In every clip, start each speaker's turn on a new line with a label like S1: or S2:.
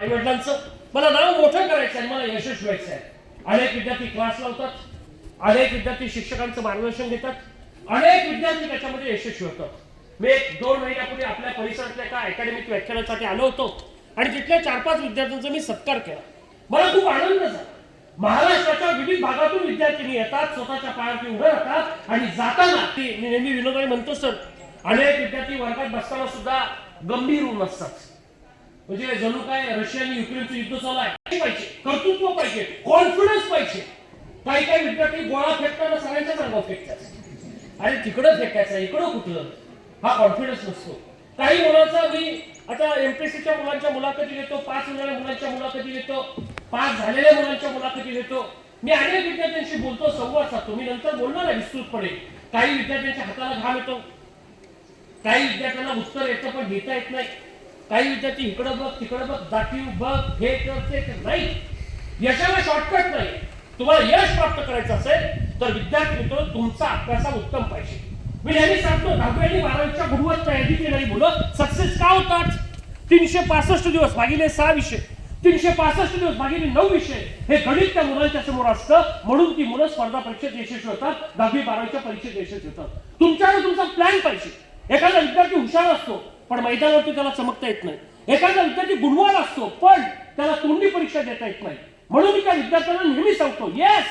S1: आई वडिलांचं मला नाव मोठं करायचं आहे, मला यशस्वी व्हायचं आहे. अनेक विद्यार्थी क्लास लावतात, अनेक विद्यार्थी शिक्षकांचं मार्गदर्शन घेतात, अनेक विद्यार्थी त्याच्यामध्ये यशस्वी होतात. मी 2 महिन्यापूर्वी आपल्या परिसरातल्या एका अकॅडमिक व्याख्यानासाठी आलो होतो आणि तिथल्या 4-5 विद्यार्थ्यांचा मी सत्कार केला. मला खूप आनंद झाला. महाराष्ट्राच्या विविध भागातून विद्यार्थी येतात, स्वतःच्या पायावरती उभे राहतात आणि जाताना नेहमी विनोदाने म्हणतो सर, अनेक विद्यार्थी वर्गात बसताना सुद्धा गंभीर होऊन असतात. म्हणजे जणू काय रशिया आणि युक्रेनचं युद्ध चालू आहे. पाहिजे कर्तृत्व पाहिजे, कॉन्फिडन्स पाहिजे. काही काही विद्यार्थी गोळा फेकताना सगळ्यांच्या अंगावर फेकतात. अरे तिकडं फेकायचं, इकडं कुठलं, हा कॉन्फिडन्स नसतो. काही मुलांचा मी आता एमपीएससीच्या मुलांच्या मुलाखती घेतो, 5 झालेल्या मुलांच्या मुलाखती घेतो, 5 झालेल्या मुलांच्या मुलाखती घेतो. मी अनेक विद्यार्थ्यांशी बोलतो, संवाद साधतो. मी नंतर बोलणार आहे विस्तृतपणे. काही विद्यार्थ्यांच्या हाताला घाम येतो, काही विद्यार्थ्यांना उत्तर येतं पण लिहिता येत नाही. काही विद्यार्थी इकडं बघ तिकडं बघ, दाखीव बघ, हे करते नाही. यशाला शॉर्टकट नाही. तुम्हाला यश प्राप्त करायचं असेल तर विद्यार्थी मित्र तुमचा अभ्यास उत्तम पाहिजे. मी नेहमी सांगतो 10वी आणि 12वीच्या गुणवत्ता यादीत येणारी मुलं सक्सेस का होतात? 365 दिवस भागिले 6 विषय, 365 दिवस भागिले 9 विषय हे गणित त्या मुलांच्या समोर असतं. म्हणून ती मुलं स्पर्धा परीक्षेत यशस्वी होतात, 10वी 12वीच्या परीक्षेत यशस्वी होतात. तुमच्याकडे तुमचा प्लॅन पाहिजे. एखादा विद्यार्थी हुशार असतो पण मैदानावरती त्याला चमकता येत नाही. एखादा विद्यार्थी गुणवान असतो पण त्याला तोंडी परीक्षा देता येत नाही. म्हणून मी त्या विद्यार्थ्यांना नेहमी सांगतो, yes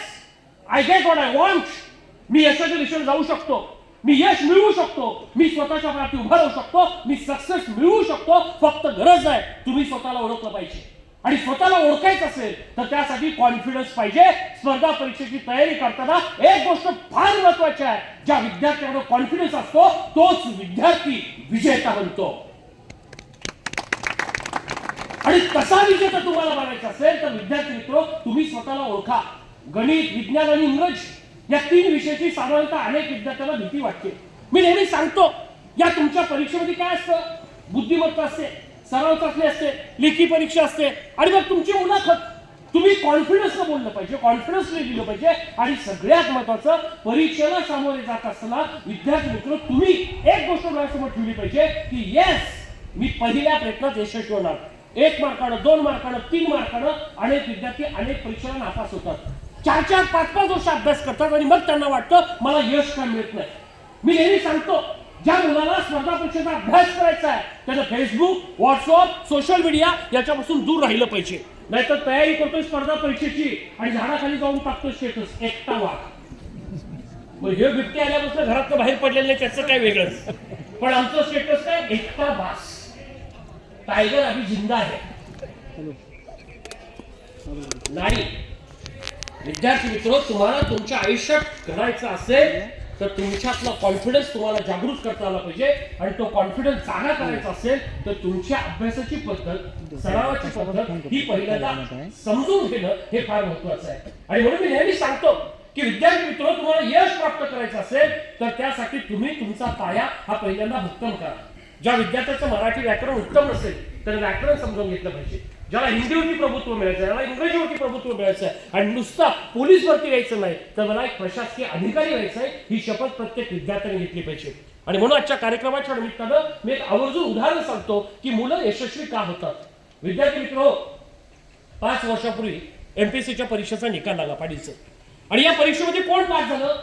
S1: I get what I want. मी यशाच्या दिशेने जाऊ शकतो, मी यश मिळवू शकतो, मी स्वतःच्या पायावरती उभा राहू शकतो, मी सक्सेस मिळवू शकतो. फक्त गरज आहे तुम्ही स्वतःला ओळखलं पाहिजे. आणि स्वतःला ओळखायचं असेल तर त्यासाठी कॉन्फिडन्स पाहिजे. स्पर्धा परीक्षेची तयारी करताना एक गोष्ट फार महत्वाची आहे, ज्या विद्यार्थ्याकडे कॉन्फिडन्स असतो तोच विद्यार्थी विजेता बनतो. आणि कसा विजेता तुम्हाला बनायचा असेल तर विद्यार्थी मित्र तुम्ही स्वतःला ओळखा. गणित, विज्ञान आणि इंग्रजी या 3 विषयाची साधारणतः अनेक विद्यार्थ्यांना भीती वाटते. मी नेहमी सांगतो, या तुमच्या परीक्षेमध्ये काय असतं? बुद्धिमत्ता असते, सराव चाचणी असते, लेखी परीक्षा असते आणि मग तुमची मुलाखत. तुम्ही कॉन्फिडन्सनं बोललं पाहिजे, कॉन्फिडन्सने लिहिलं पाहिजे. आणि सगळ्यात महत्वाचं, परीक्षेला सामोरे जात असताना विद्यार्थी मित्र तुम्ही एक गोष्ट डोळ्यासमोर ठेवली पाहिजे की येस मी पहिल्या प्रयत्नात यशस्वी होणार. 1 मार्कानं, 2 मार्कानं, 3 मार्कानं अनेक विद्यार्थी अनेक परीक्षेला नापास होतात. 4-4, 5-5 वर्ष अभ्यास करतात आणि मग त्यांना वाटतं मला यश का मिळत नाही. मी नेहमी सांगतो, ज्या मुलाला स्पर्धा परीक्षेचा अभ्यास करायचा आहे त्यानं फेसबुक, व्हॉट्सअप, सोशल मीडिया याच्यापासून दूर राहिलं पाहिजे. नाहीतर तयारी करतोय स्पर्धा परीक्षेची आणि झाडाखाली जाऊन टाकतो स्टेटस एकटा वाघ. मग हे बिबटे आल्यापासून घरात बाहेर पडलेलं नाही त्याचं काय वेगळंच, पण आमचं स्टेटस काय एकटा बास. टायगर अभी जिंदा है नाही. विद्यार्थी मित्र तुम्हाला तुमच्या आयुष्यात घडायचं असेल तर तुमच्यातला कॉन्फिडन्स तुम्हाला जागृत करता आला पाहिजे. आणि तो कॉन्फिडन्स जागा करायचा असेल तर तुमच्या अभ्यासाची पद्धत, सरावाची पद्धत ही पहिल्यांदा समजून घेणं हे फार महत्वाचं आहे. आणि म्हणून मी नेहमी सांगतो की विद्यार्थी मित्र तुम्हाला यश प्राप्त करायचं असेल तर त्यासाठी तुम्ही तुमचा पाया हा पहिल्यांदा भक्कम करा. ज्या विद्यार्थ्याचं मराठी व्याकरण उत्तम नसेल तर व्याकरण समजून घेतलं पाहिजे. ज्याला हिंदीवरती प्रभुत्व मिळायचं, ज्याला इंग्रजीवरती प्रभुत्व मिळायचं आणि नुसता पोलीस भरती व्हायचं नाही तर मला एक प्रशासकीय अधिकारी व्हायचं आहे ही शपथ प्रत्येक विद्यार्थ्याने घेतली पाहिजे. आणि म्हणून आजच्या कार्यक्रमाच्या निमित्तानं मी एक आवर्जून उदाहरण सांगतो की मुलं यशस्वी का होतात. विद्यार्थी मित्र 5 वर्षापूर्वी एमपीएससीच्या परीक्षेचा निकाल लागला पाडीचा. आणि या परीक्षेमध्ये कोण पास झालं?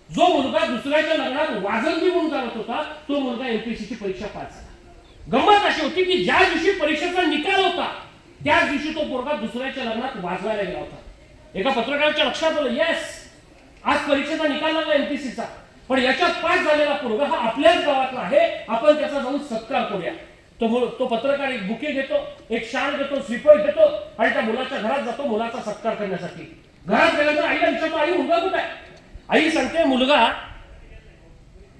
S1: जो मुलगा दुसऱ्याच्या लग्नात वाजंत्री म्हणून जात होता तो मुलगा एमपीएससीची परीक्षा पास झाला. गंमत अशी होती की ज्या दिवशी परीक्षेचा निकाल होता त्याच दिवशी तो पोरगा दुसऱ्याच्या लग्नात वाजवायला गेला होता. एका पत्रकाराच्या लक्षात आलं, येस आज परीक्षेचा निकाल लागला एमपीएससीचा, पण याच्यात पास झालेला पोरगा हा आपल्याच गावातला आहे, आपण त्याचा जाऊन सत्कार करूया. तो पत्रकार एक बुके घेतो, एक शाल घेतो, श्रीफळ घेतो आणि त्या मुलाच्या घरात जातो मुलाचा सत्कार करण्यासाठी. घरात गेल्यानंतर आईला विचारतो, आई मुलगा कुठे आहे? आई सांगते मुलगा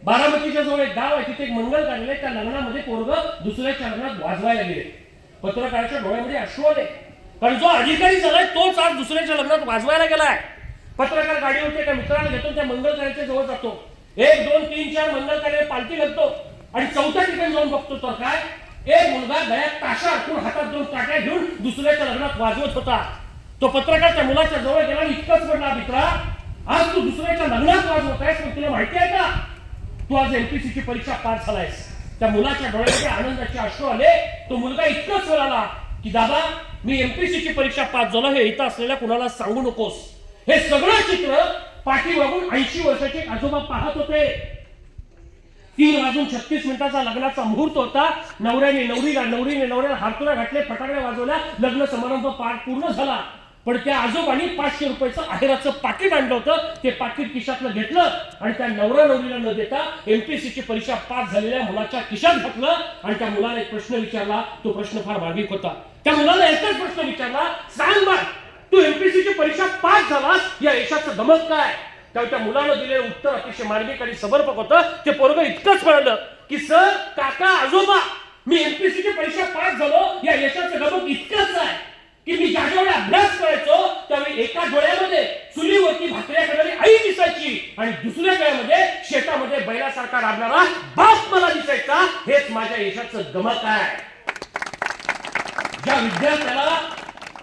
S1: बारामतीच्या जवळ एक गाव आहे तिथे एक मंगल काढले, त्या लग्नामध्ये पोरगं दुसऱ्याच्या लग्नात वाजवायला गेले. पत्रकाराच्या डोळ्यामध्ये अश्रू आले, कारण जो अधिकारी झालाय तोच आज दुसऱ्याच्या लग्नात वाजवायला गेलाय. पत्रकार गाडीवरती एका मित्राला घेतो, त्या मंगल कार्याच्या जवळ जातो. 1, 2, 3, 4 मंगल कार्य पालखी घालतो आणि 4थ्या ठिकाणी जाऊन बघतो तर काय एक मुलगा गळ्यात ताशा अडकून हातात 2 काट्या घेऊन दुसऱ्याच्या लग्नात वाजवत होता. तो पत्रकार त्या मुलाच्या जवळ गेला आणि इतकंच म्हणला, मित्रा आज तू दुसऱ्याच्या लग्नात वाजवत आहेस, पण तुला माहिती आहे का तू आज एमपीएससीची परीक्षा पास झालायस. त्या मुलाच्या डोळ्यामध्ये आनंदाचे अश्रू आले. तो मुलगा इतकंच म्हणाला, की दादा मी MPSC ची परीक्षा पास झालो हे इथं असलेल्या कुणाला सांगू नकोस. हे सगळं चित्र पाठीमागून 80 वर्षाचे एक आजोबा पाहत होते. 3:36 लग्नाचा मुहूर्त होता. नवरीने नवऱ्याला हातोरा घातले, फटाकडे वाजवल्या, लग्न समारंभ पूर्ण झाला. पण त्या आजोबांनी 500 रुपयाचं आहेराचं पाकिट आणलं होतं. ते पाकिट खिशातलं घेतलं आणि त्या नवरीला न देता MPSC ची परीक्षा पास झालेल्या मुलाच्या खिशात घातलं आणि त्या मुलाला एक प्रश्न विचारला. तो प्रश्न फार मार्मिक होता. त्या मुलाला एकच प्रश्न विचारला, सांग बा तू MPSC ची परीक्षा पास झालास या यशाचं गमत काय? त्या मुलानं दिलेलं उत्तर अतिशय मार्मिक आणि समर्पक होतं. ते पोरगं इतकंच म्हणालं की सर, काका, आजोबा, मी MPSC ची परीक्षा पास झालो या यशाचं गमत इतकंच आहे की मी ज्या वेळेला अभ्यास करायचो त्यावेळी एका डोळ्यामध्ये चुलीवरती भाकऱ्या करणारी आई दिसायची आणि दुसऱ्या डोळ्यामध्ये शेतामध्ये बैलासारखा राबणारा बाप मला दिसायचा. हेच माझ्या यशाचं गमत आहे. ज्या विद्यार्थ्याला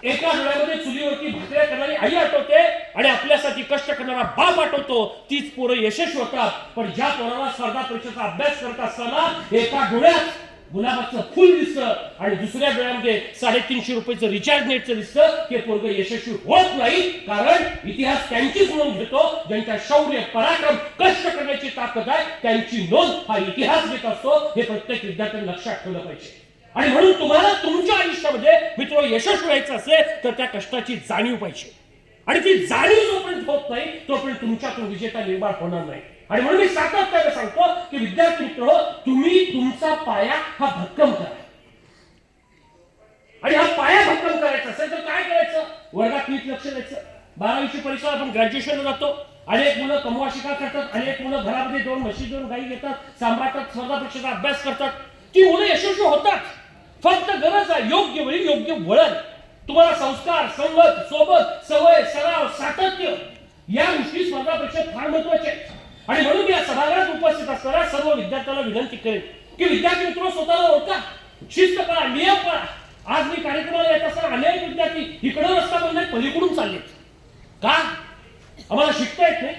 S1: एका डोळ्यामध्ये चुलीवरती भाकऱ्या करणारी आई आठवते आणि आपल्यासाठी कष्ट करणारा बाप आठवतो, तीच पोरं यशस्वी होतात. पण ज्या पोराला स्पर्धा परीक्षेचा अभ्यास करत असताना एका डोळ्यात गुलाबाचं फुल दिसतं आणि दुसऱ्या डोळ्यामध्ये 350 रुपयाचं रिचार्ज नेटचं दिसतं, ते पोरग यशस्वी होत नाही. कारण इतिहास त्यांचीच नोंद घेतो. ज्यांच्या शौर्य, पराक्रम, कष्ट करण्याची ताकद आहे त्यांची नोंद हा इतिहास घेत असतो. हे प्रत्येक विद्यार्थ्यांनी लक्षात ठेवलं पाहिजे. आणि म्हणून तुम्हाला तुमच्या आयुष्यामध्ये मित्र यशस्वी व्हायचं असेल तर त्या कष्टाची जाणीव पाहिजे. आणि ती जाणीव जोपर्यंत होत नाही तोपर्यंत तुमच्यातून विजेता निर्माण होणार नाही. आणि म्हणून मी सातत्याने सांगतो की विद्यार्थी मित्र, तुम्ही तुमचा पाया हा भक्कम करा. आणि हा पाया भक्कम करायचा असेल तर काय करायचं? वर्गात नीट लक्ष द्यायचं. 12वी परीक्षा आपण ग्रॅज्युएशनला जातो. अनेक मुलं कमवा शिका करतात. अनेक मुलं घरामध्ये 2 म्हशी 2 गाई घेतात, सांभाळतात, स्पर्धा परीक्षेचा अभ्यास करतात. ती मुलं यशस्वी होतात. फक्त गरज आहे योग्य वेळी योग्य वळण. तुम्हाला संस्कार, संगत, सोबत, सवय, सराव, सातत्य या गोष्टी स्पर्धा परीक्षेत फार महत्वाच्या आहेत. आणि म्हणून या सभागृहात उपस्थित असणाऱ्या सर्व विद्यार्थ्यांना विनंती करेन की विद्यार्थी मित्र, स्वतःला ओळखा, शिस्त करा, नियम करा. आज मी कार्यक्रमाला येत असताना अनेक विद्यार्थी इकडं रस्ता बंद पलीकडून चाललेत. का? आम्हाला शिकता येत नाही,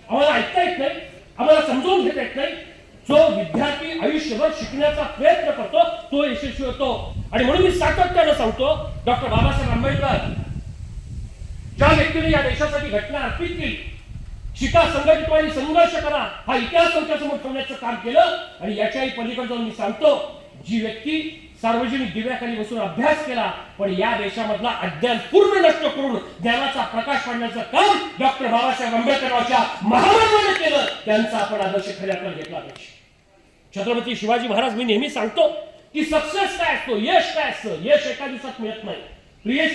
S1: आम्हाला ऐकता येत नाही, आम्हाला समजून घेता येत नाही. जो विद्यार्थी आयुष्यभर शिकण्याचा प्रयत्न करतो तो यशस्वी होतो. आणि म्हणून मी सातत्यानं सांगतो, डॉक्टर बाबासाहेब आंबेडकर ज्या व्यक्तीने या देशासाठी घटना अर्पित केली, शिका, संघटित व्हा आणि संघर्ष करा, हा इतिहास तुमच्यासमोर ठेवण्याचं काम केलं. आणि याच्याही पलीकडे जाऊन मी सांगतो, जी व्यक्ती सार्वजनिक दिव्याखाली बसून अभ्यास केला पण या देशामधला अज्ञान पूर्ण नष्ट करून ज्ञानाचा प्रकाश पाडण्याचं काम डॉक्टर बाबासाहेब आंबेडकरांच्या महामानवाने केलं, त्यांचा आपण आदर्श खऱ्या अर्थाने घेतला पाहिजे. छत्रपती शिवाजी महाराज, मी नेहमी सांगतो की सक्सेस काय असतो, यश काय असतं? यश एका दिवसात मिळत नाही. प्रिय